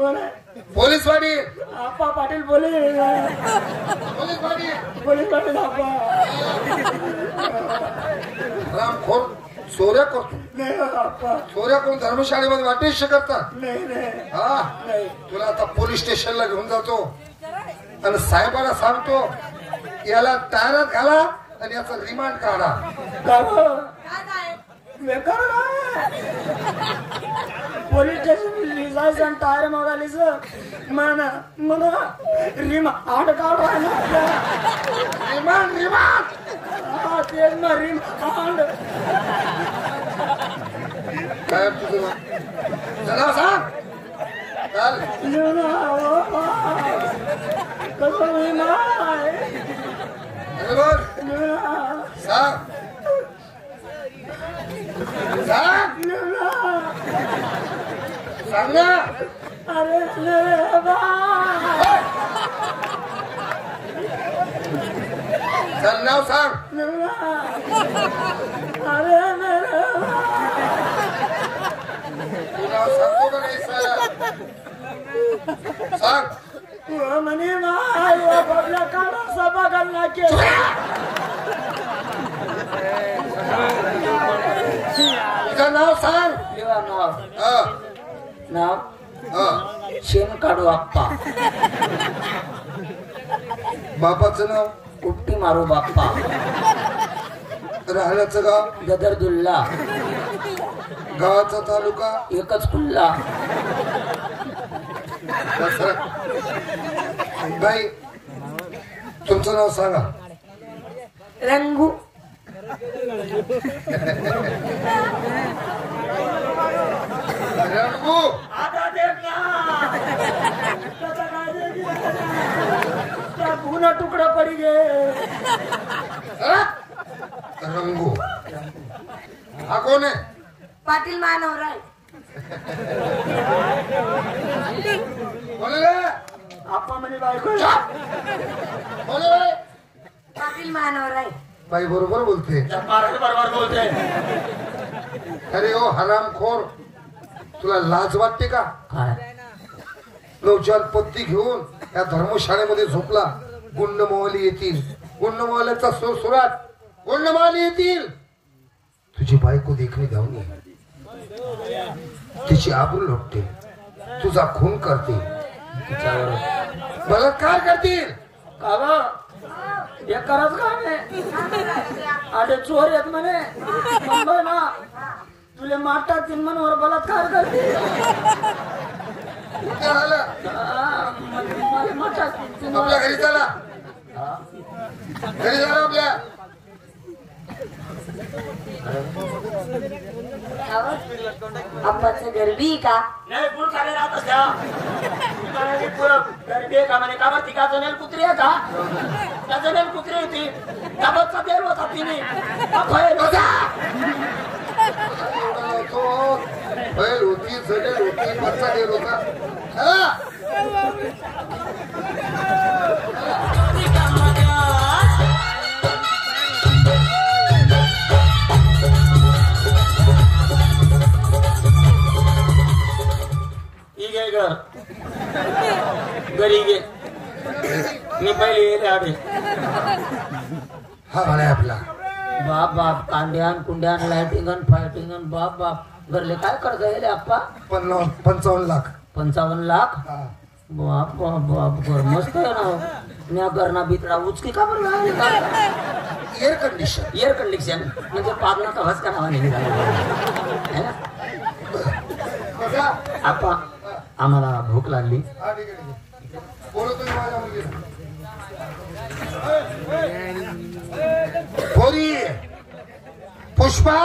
कोण आहे? Police Patil. Appa Patil police police Patil. Police Patil Appa. रामखोर चोऱ्या करतो. नाही आप्पा. चोऱ्या करून धर्मशाळेमध्ये वाटेश करतात. नाही नाही हा नाही. तुला आता पोलीस स्टेशनला घेऊन जातो आणि साहेबाला सांगतो याला टायरात घाला आणि याचा रिमांड काढा. बेकार पोलीस स्टेशन लिजायचं आणि टायर मागालीच म्हणा म्हणा रिमांड काढा. Remand remand. हा तेच ना रिमांड. काय तुझं चला सांग. चल कसं रिमांड बरोबर सांग. सांग सांग ना. अरे चल नाव सांग. अरे तू नाव सांगतो का नाही सांग. म्हणे आपल्या काढा सभा घालना तुझं नाव सांग. नाव शेण काढू आप्पा. बापाचं नाव उपटी मारू बाप्पा. राहण्याचं गाव गदरदुल्ला. गावाचा तालुका एकच कुल्ला. बाई तुमचं नाव सांगा. रंगू. रंगू. आता देख ना त्या पुन्हा तुकडा पडी गे. रंगू हा कोण आहे? पाटील मानवर आहे. बोले आप्पा म्हणे बायको. बोले पाटील मानवर आहे. बाई बरोबर बोलते. बरोबर बोलते. अरे ओ हरामखोर तुला लाज वाटते का? काय नवजात पत्ती घेऊन या धर्मशाळेमध्ये झोपला. गुंड मोहली येतील. गुंड मोहल्याचा सुरसुराट गुंड मोहली येतील. तुझी बायको देखणी धावून ये. तिची आबरू लुटते. तुझा खून करते. बलात्कार करतील. का हे करत का अरे चोर येत म्हणे मुंबई ना तुले मारतात तीन मनवर बलात्कार करते. आपल्या घरी चला. घरी चला आपल्या. आप्पाचं गरबी का नाही पूल खाली राहत असत्या. गरबी का म्हणे का ती का जनेल कुत्री आहे का? त्या जनेल कुत्री होती. काबतचा बेल होता तिने. बैल होती जनेल होती बच्चा गेल होता. घरी गे मी पहिले येले आडे. हा म्हणे आपला बाप बाप कांड्यान कुंड्यान लाइटिंग फायटिंग बाप बाप घरले काय करत गेले आप्पा? 55 लाख. 55 लाख. बाप बाप बाप घर मस्त आहे ना. मी घरना बितडा उचकी का बरं एअर कंडिशन. एअर कंडिशन म्हणजे पागलाचा भसका नावाने निघाला. आप्पा आम्हाला भूक लागली. पुष्पा